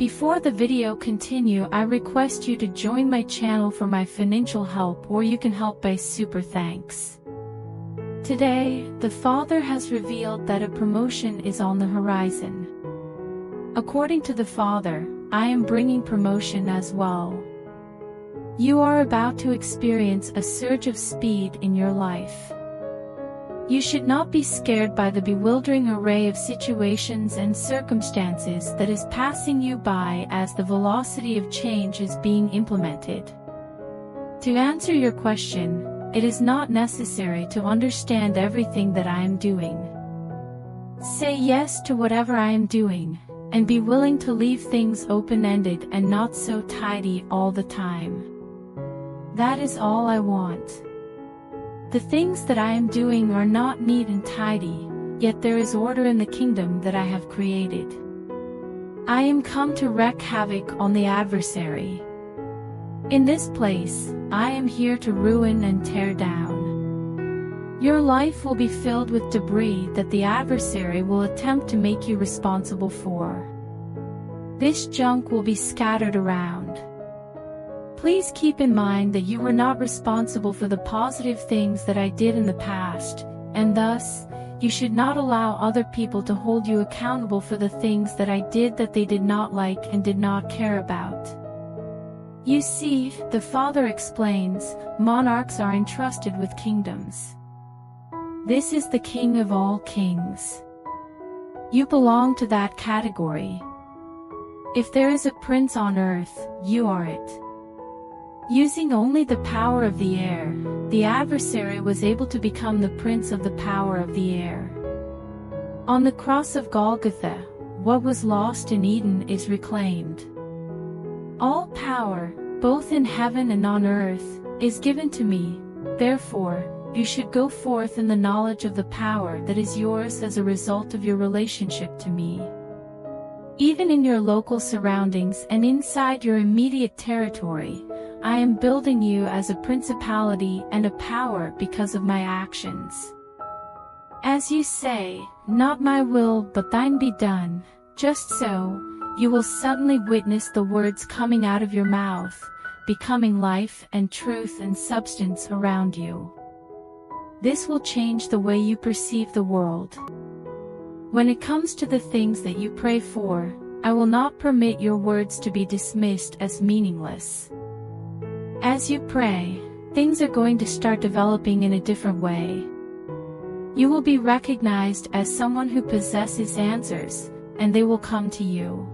Before the video continue, I request you to join my channel for my financial help, or you can help by super thanks. Today, the Father has revealed that a promotion is on the horizon. According to the Father, I am bringing promotion as well. You are about to experience a surge of speed in your life. You should not be scared by the bewildering array of situations and circumstances that is passing you by as the velocity of change is being implemented. To answer your question, it is not necessary to understand everything that I am doing. Say yes to whatever I am doing, and be willing to leave things open-ended and not so tidy all the time. That is all I want. The things that I am doing are not neat and tidy, yet there is order in the kingdom that I have created. I am come to wreak havoc on the adversary. In this place, I am here to ruin and tear down. Your life will be filled with debris that the adversary will attempt to make you responsible for. This junk will be scattered around. Please keep in mind that you were not responsible for the positive things that I did in the past, and thus, you should not allow other people to hold you accountable for the things that I did that they did not like and did not care about. You see, the Father explains, monarchs are entrusted with kingdoms. This is the King of all kings. You belong to that category. If there is a prince on earth, you are it. Using only the power of the air, the adversary was able to become the prince of the power of the air. On the cross of Golgotha, what was lost in Eden is reclaimed. All power, both in heaven and on earth, is given to me. Therefore, you should go forth in the knowledge of the power that is yours as a result of your relationship to me. Even in your local surroundings and inside your immediate territory, I am building you as a principality and a power because of my actions. As you say, "Not my will but thine be done," just so, you will suddenly witness the words coming out of your mouth, becoming life and truth and substance around you. This will change the way you perceive the world. When it comes to the things that you pray for, I will not permit your words to be dismissed as meaningless. As you pray, things are going to start developing in a different way. You will be recognized as someone who possesses answers, and they will come to you.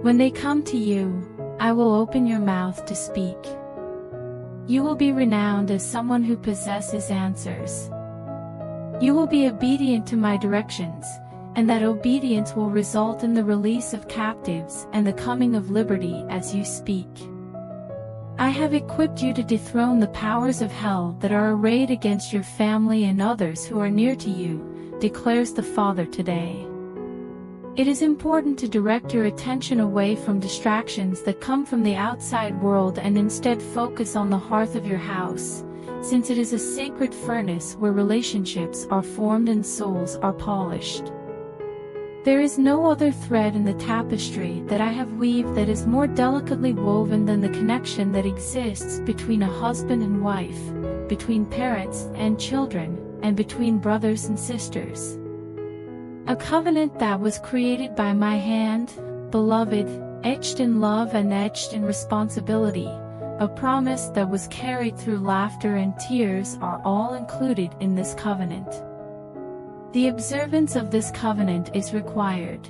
When they come to you, I will open your mouth to speak. You will be renowned as someone who possesses answers. You will be obedient to my directions, and that obedience will result in the release of captives and the coming of liberty as you speak. I have equipped you to dethrone the powers of hell that are arrayed against your family and others who are near to you, declares the Father today. It is important to direct your attention away from distractions that come from the outside world and instead focus on the hearth of your house, since it is a sacred furnace where relationships are formed and souls are polished. There is no other thread in the tapestry that I have weaved that is more delicately woven than the connection that exists between a husband and wife, between parents and children, and between brothers and sisters. A covenant that was created by my hand, beloved, etched in love and etched in responsibility, a promise that was carried through laughter and tears are all included in this covenant. The observance of this covenant is required.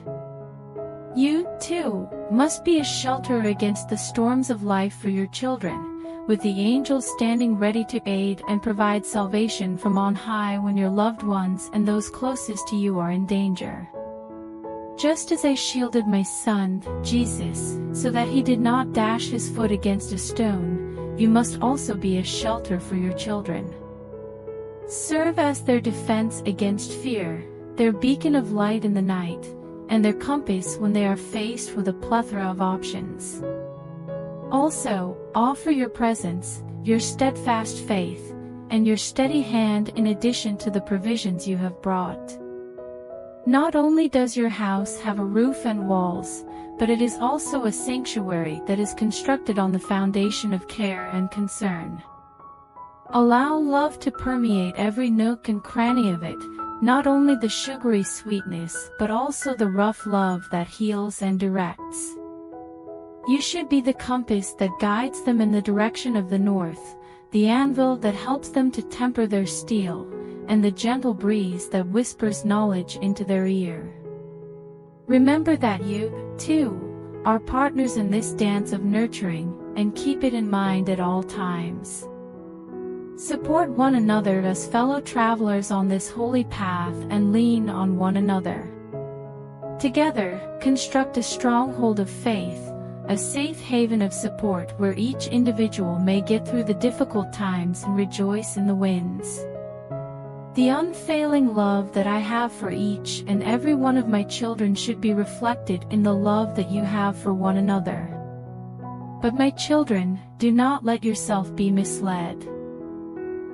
You, too, must be a shelter against the storms of life for your children, with the angels standing ready to aid and provide salvation from on high when your loved ones and those closest to you are in danger. Just as I shielded my son, Jesus, so that he did not dash his foot against a stone, you must also be a shelter for your children. Serve as their defense against fear, their beacon of light in the night, and their compass when they are faced with a plethora of options. Also, offer your presence, your steadfast faith, and your steady hand in addition to the provisions you have brought. Not only does your house have a roof and walls, but it is also a sanctuary that is constructed on the foundation of care and concern. Allow love to permeate every nook and cranny of it, not only the sugary sweetness but also the rough love that heals and directs. You should be the compass that guides them in the direction of the north, the anvil that helps them to temper their steel, and the gentle breeze that whispers knowledge into their ear. Remember that you, too, are partners in this dance of nurturing, and keep it in mind at all times. Support one another as fellow travelers on this holy path and lean on one another. Together, construct a stronghold of faith, a safe haven of support where each individual may get through the difficult times and rejoice in the wins. The unfailing love that I have for each and every one of my children should be reflected in the love that you have for one another. But my children, do not let yourself be misled.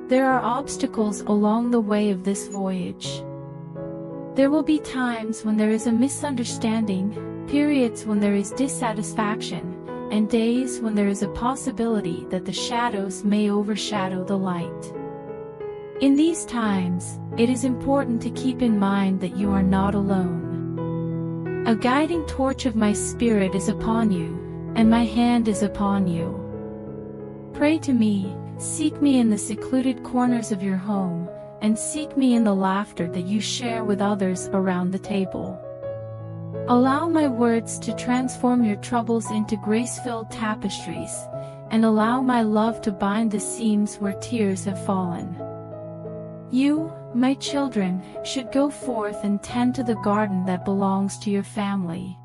There are obstacles along the way of this voyage. There will be times when there is a misunderstanding, periods when there is dissatisfaction, and days when there is a possibility that the shadows may overshadow the light. In these times, it is important to keep in mind that you are not alone. A guiding torch of my spirit is upon you, and my hand is upon you. Pray to me, seek me in the secluded corners of your home, and seek me in the laughter that you share with others around the table. Allow my words to transform your troubles into grace-filled tapestries, and allow my love to bind the seams where tears have fallen. You, my children, should go forth and tend to the garden that belongs to your family.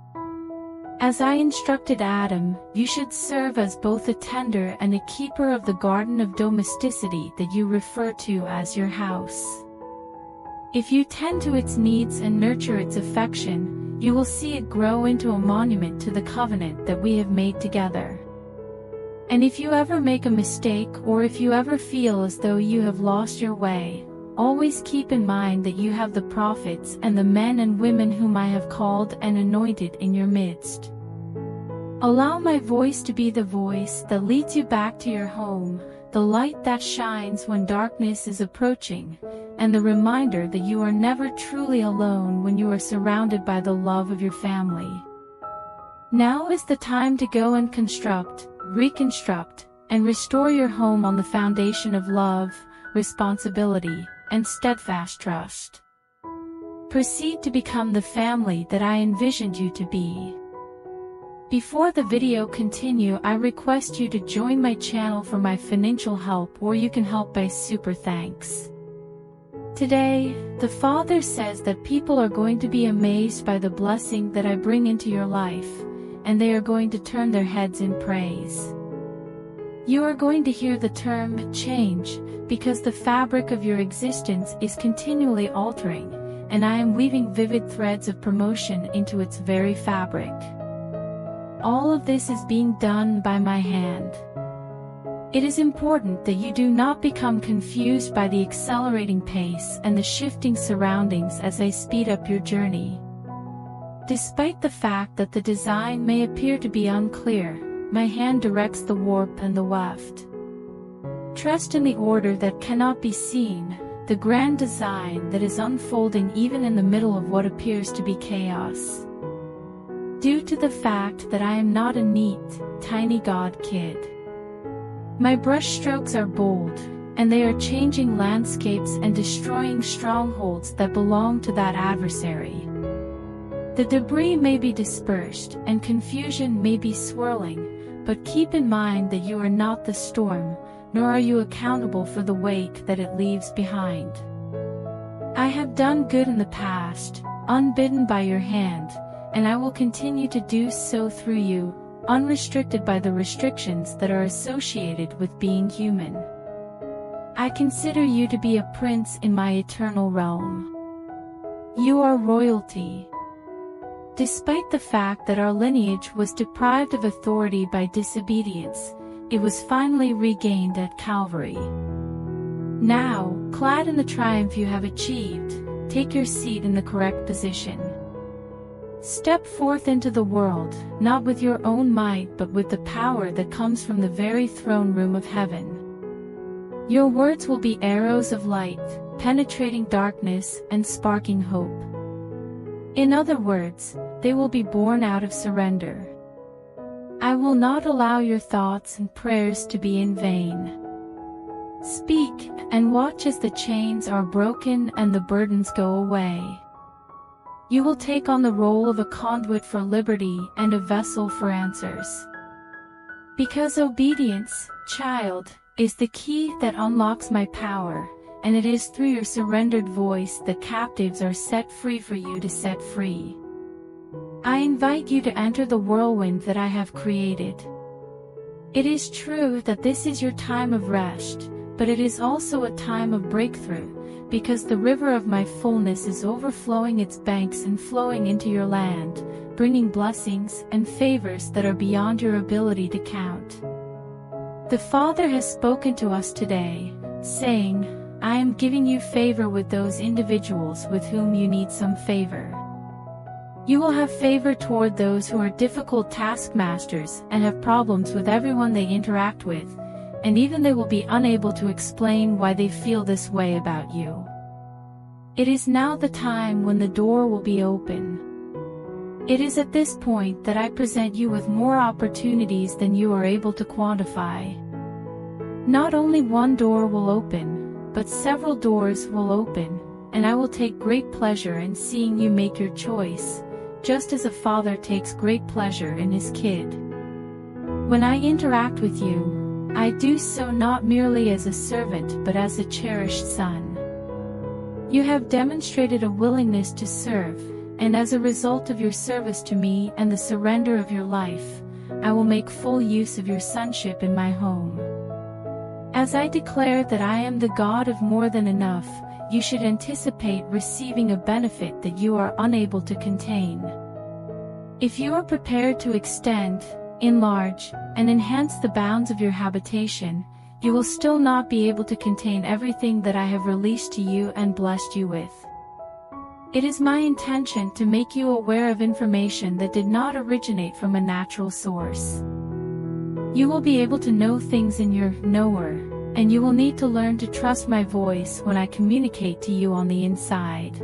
As I instructed Adam, you should serve as both a tender and a keeper of the garden of domesticity that you refer to as your house. If you tend to its needs and nurture its affection, you will see it grow into a monument to the covenant that we have made together. And if you ever make a mistake or if you ever feel as though you have lost your way, always keep in mind that you have the prophets and the men and women whom I have called and anointed in your midst. Allow my voice to be the voice that leads you back to your home, the light that shines when darkness is approaching, and the reminder that you are never truly alone when you are surrounded by the love of your family. Now is the time to go and construct, reconstruct, and restore your home on the foundation of love, responsibility, and steadfast trust. Proceed to become the family that I envisioned you to be. Before the video continue, I request you to join my channel for my financial help, or you can help by super thanks. Today, the Father says that people are going to be amazed by the blessing that I bring into your life, and they are going to turn their heads in praise. You are going to hear the term change, because the fabric of your existence is continually altering, and I am weaving vivid threads of promotion into its very fabric. All of this is being done by my hand. It is important that you do not become confused by the accelerating pace and the shifting surroundings as I speed up your journey. Despite the fact that the design may appear to be unclear, my hand directs the warp and the weft. Trust in the order that cannot be seen, the grand design that is unfolding even in the middle of what appears to be chaos. Due to the fact that I am not a neat, tiny God kid. My brush strokes are bold, and they are changing landscapes and destroying strongholds that belong to that adversary. The debris may be dispersed, and confusion may be swirling, but keep in mind that you are not the storm, nor are you accountable for the wake that it leaves behind. I have done good in the past, unbidden by your hand, and I will continue to do so through you, unrestricted by the restrictions that are associated with being human. I consider you to be a prince in my eternal realm. You are royalty. Despite the fact that our lineage was deprived of authority by disobedience, it was finally regained at Calvary. Now, clad in the triumph you have achieved, take your seat in the correct position. Step forth into the world, not with your own might but with the power that comes from the very throne room of heaven. Your words will be arrows of light, penetrating darkness and sparking hope. In other words, they will be born out of surrender. I will not allow your thoughts and prayers to be in vain. Speak, and watch as the chains are broken and the burdens go away. You will take on the role of a conduit for liberty and a vessel for answers. Because obedience, child, is the key that unlocks my power, and it is through your surrendered voice that captives are set free for you to set free. I invite you to enter the whirlwind that I have created. It is true that this is your time of rest, but it is also a time of breakthrough, because the river of my fullness is overflowing its banks and flowing into your land, bringing blessings and favors that are beyond your ability to count. The Father has spoken to us today, saying, I am giving you favor with those individuals with whom you need some favor. You will have favor toward those who are difficult taskmasters and have problems with everyone they interact with, and even they will be unable to explain why they feel this way about you. It is now the time when the door will be open. It is at this point that I present you with more opportunities than you are able to quantify. Not only one door will open, but several doors will open, and I will take great pleasure in seeing you make your choice, just as a father takes great pleasure in his kid. When I interact with you, I do so not merely as a servant but as a cherished son. You have demonstrated a willingness to serve, and as a result of your service to me and the surrender of your life, I will make full use of your sonship in my home. As I declare that I am the God of more than enough, you should anticipate receiving a benefit that you are unable to contain. If you are prepared to extend, enlarge, and enhance the bounds of your habitation, you will still not be able to contain everything that I have released to you and blessed you with. It is my intention to make you aware of information that did not originate from a natural source. You will be able to know things in your knower, and you will need to learn to trust my voice when I communicate to you on the inside.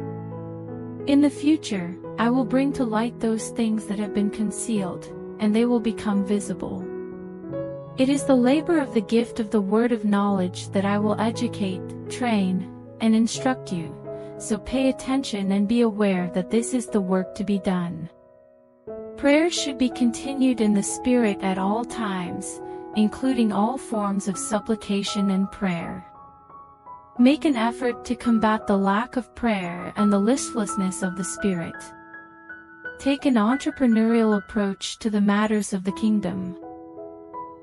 In the future, I will bring to light those things that have been concealed, and they will become visible. It is the labor of the gift of the word of knowledge that I will educate, train, and instruct you, so pay attention and be aware that this is the work to be done. Prayers should be continued in the Spirit at all times, including all forms of supplication and prayer. Make an effort to combat the lack of prayer and the listlessness of the Spirit. Take an entrepreneurial approach to the matters of the kingdom.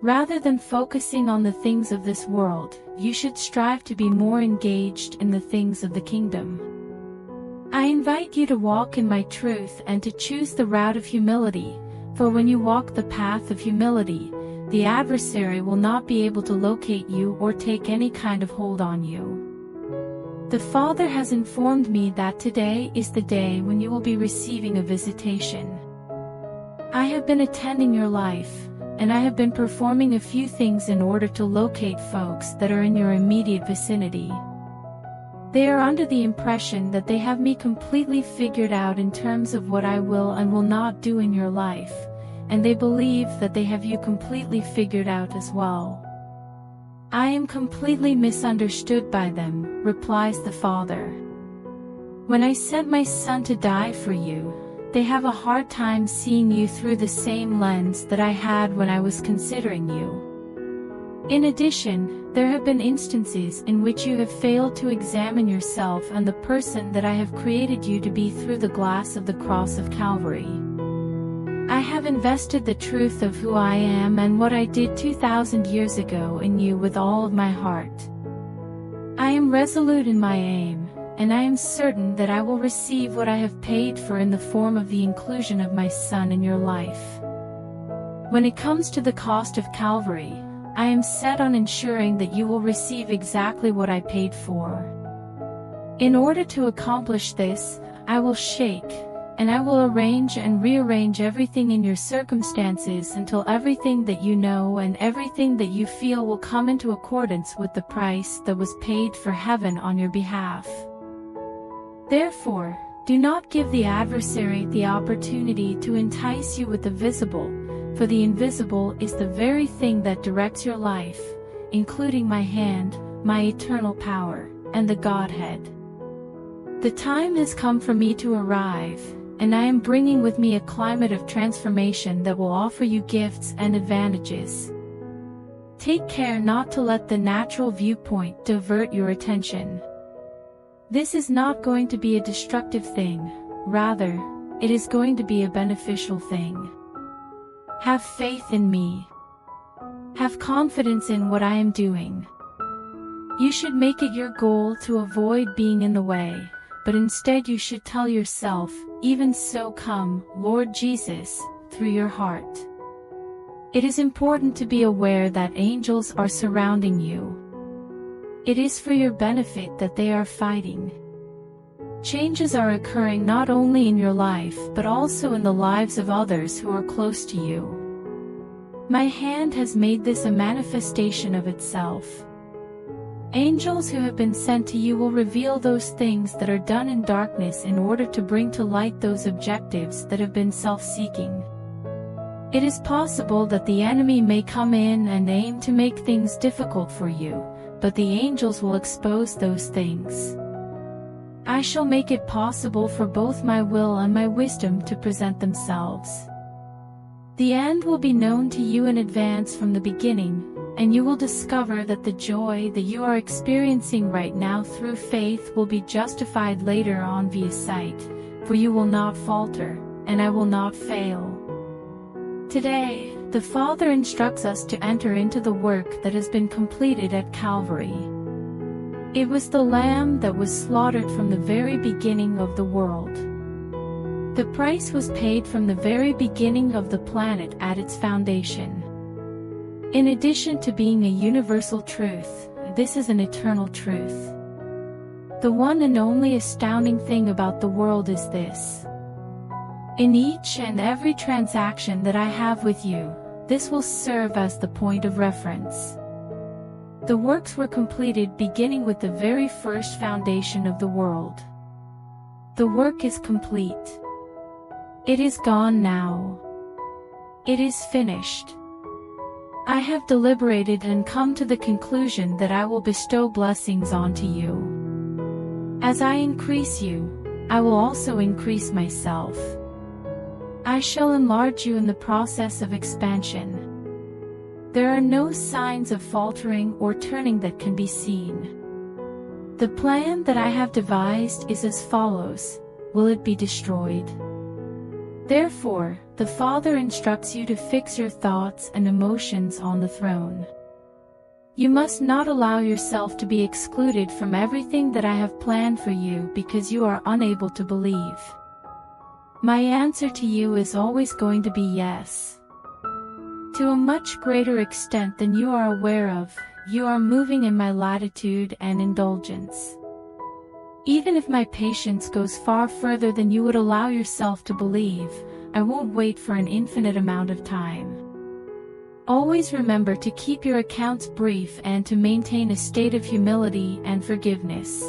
Rather than focusing on the things of this world, you should strive to be more engaged in the things of the kingdom. I invite you to walk in my truth and to choose the route of humility, for when you walk the path of humility, the adversary will not be able to locate you or take any kind of hold on you. The Father has informed me that today is the day when you will be receiving a visitation. I have been attending your life, and I have been performing a few things in order to locate folks that are in your immediate vicinity. They are under the impression that they have me completely figured out in terms of what I will and will not do in your life, and they believe that they have you completely figured out as well. I am completely misunderstood by them, replies the Father. When I sent my Son to die for you, they have a hard time seeing you through the same lens that I had when I was considering you. In addition, there have been instances in which you have failed to examine yourself and the person that I have created you to be through the glass of the cross of Calvary. I have invested the truth of who I am and what I did 2,000 years ago in you with all of my heart. I am resolute in my aim, and I am certain that I will receive what I have paid for in the form of the inclusion of my Son in your life. When it comes to the cost of Calvary, I am set on ensuring that you will receive exactly what I paid for. In order to accomplish this, I will shake, and I will arrange and rearrange everything in your circumstances until everything that you know and everything that you feel will come into accordance with the price that was paid for heaven on your behalf. Therefore, do not give the adversary the opportunity to entice you with the visible, for the invisible is the very thing that directs your life, including my hand, my eternal power, and the Godhead. The time has come for me to arrive, and I am bringing with me a climate of transformation that will offer you gifts and advantages. Take care not to let the natural viewpoint divert your attention. This is not going to be a destructive thing, rather, it is going to be a beneficial thing. Have faith in me. Have confidence in what I am doing. You should make it your goal to avoid being in the way, but instead you should tell yourself, "Even so come, Lord Jesus," through your heart. It is important to be aware that angels are surrounding you. It is for your benefit that they are fighting. Changes are occurring not only in your life but also in the lives of others who are close to you. My hand has made this a manifestation of itself. Angels who have been sent to you will reveal those things that are done in darkness in order to bring to light those objectives that have been self-seeking. It is possible that the enemy may come in and aim to make things difficult for you, but the angels will expose those things. I shall make it possible for both my will and my wisdom to present themselves. The end will be known to you in advance from the beginning, and you will discover that the joy that you are experiencing right now through faith will be justified later on via sight, for you will not falter, and I will not fail. Today, the Father instructs us to enter into the work that has been completed at Calvary. It was the Lamb that was slaughtered from the very beginning of the world. The price was paid from the very beginning of the planet at its foundation. In addition to being a universal truth, this is an eternal truth. The one and only astounding thing about the world is this. In each and every transaction that I have with you, this will serve as the point of reference. The works were completed beginning with the very first foundation of the world. The work is complete. It is gone now. It is finished. I have deliberated and come to the conclusion that I will bestow blessings onto you. As I increase you, I will also increase myself. I shall enlarge you in the process of expansion. There are no signs of faltering or turning that can be seen. The plan that I have devised is as follows: will it be destroyed? Therefore, the Father instructs you to fix your thoughts and emotions on the throne. You must not allow yourself to be excluded from everything that I have planned for you because you are unable to believe. My answer to you is always going to be yes. To a much greater extent than you are aware of, you are moving in my latitude and indulgence. Even if my patience goes far further than you would allow yourself to believe, I won't wait for an infinite amount of time. Always remember to keep your accounts brief and to maintain a state of humility and forgiveness.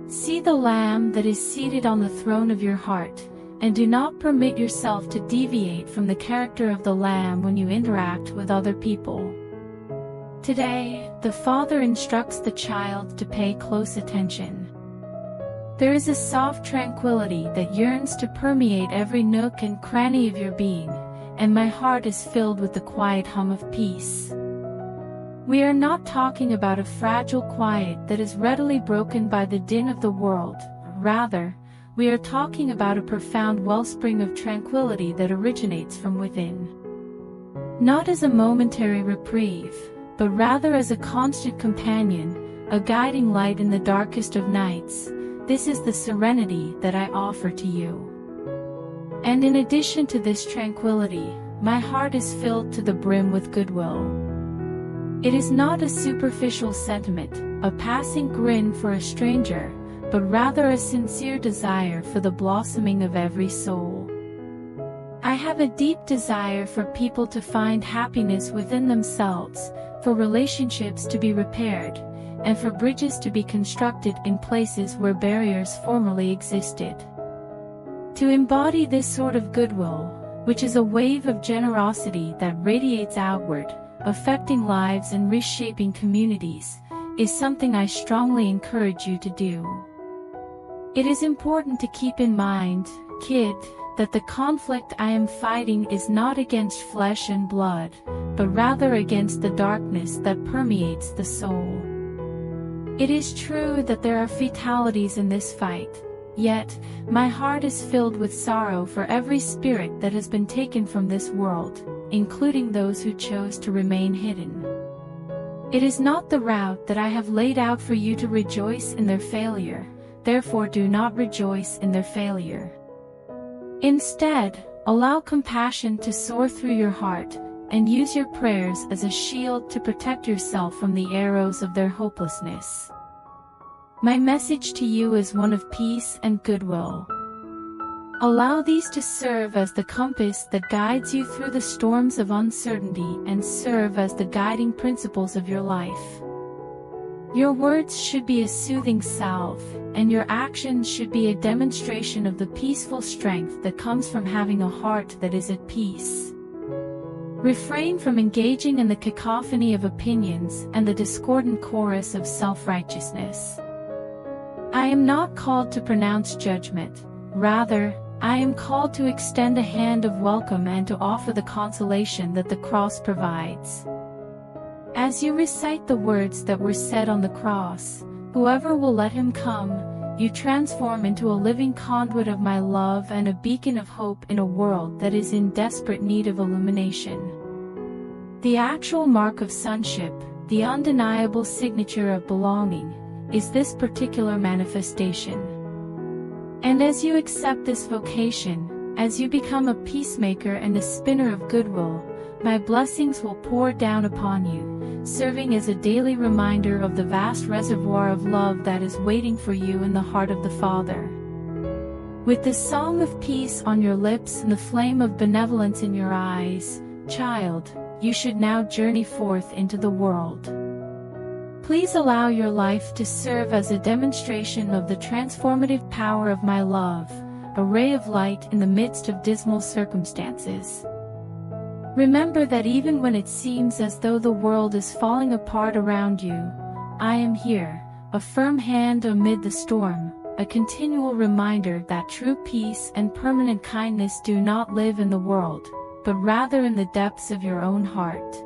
See the Lamb that is seated on the throne of your heart, and do not permit yourself to deviate from the character of the Lamb when you interact with other people. Today, the Father instructs the child to pay close attention. There is a soft tranquility that yearns to permeate every nook and cranny of your being, and my heart is filled with the quiet hum of peace. We are not talking about a fragile quiet that is readily broken by the din of the world. Rather, we are talking about a profound wellspring of tranquility that originates from within. Not as a momentary reprieve, but rather as a constant companion, a guiding light in the darkest of nights. This is the serenity that I offer to you. And in addition to this tranquility, my heart is filled to the brim with goodwill. It is not a superficial sentiment, a passing grin for a stranger, but rather a sincere desire for the blossoming of every soul. I have a deep desire for people to find happiness within themselves, for relationships to be repaired, and for bridges to be constructed in places where barriers formerly existed. To embody this sort of goodwill, which is a wave of generosity that radiates outward, affecting lives and reshaping communities, is something I strongly encourage you to do. It is important to keep in mind, kid, that the conflict I am fighting is not against flesh and blood, but rather against the darkness that permeates the soul. It is true that there are fatalities in this fight, yet, my heart is filled with sorrow for every spirit that has been taken from this world, including those who chose to remain hidden. It is not the route that I have laid out for you to rejoice in their failure, therefore do not rejoice in their failure. Instead, allow compassion to soar through your heart, and use your prayers as a shield to protect yourself from the arrows of their hopelessness. My message to you is one of peace and goodwill. Allow these to serve as the compass that guides you through the storms of uncertainty and serve as the guiding principles of your life. Your words should be a soothing salve, and your actions should be a demonstration of the peaceful strength that comes from having a heart that is at peace. Refrain from engaging in the cacophony of opinions and the discordant chorus of self-righteousness. I am not called to pronounce judgment, rather, I am called to extend a hand of welcome and to offer the consolation that the cross provides. As you recite the words that were said on the cross, whoever will let him come, you transform into a living conduit of my love and a beacon of hope in a world that is in desperate need of illumination. The actual mark of sonship, the undeniable signature of belonging, is this particular manifestation. And as you accept this vocation, as you become a peacemaker and a spinner of goodwill, my blessings will pour down upon you, serving as a daily reminder of the vast reservoir of love that is waiting for you in the heart of the Father. With the song of peace on your lips and the flame of benevolence in your eyes, child, you should now journey forth into the world. Please allow your life to serve as a demonstration of the transformative power of my love, a ray of light in the midst of dismal circumstances. Remember that even when it seems as though the world is falling apart around you, I am here, a firm hand amid the storm, a continual reminder that true peace and permanent kindness do not live in the world, but rather in the depths of your own heart.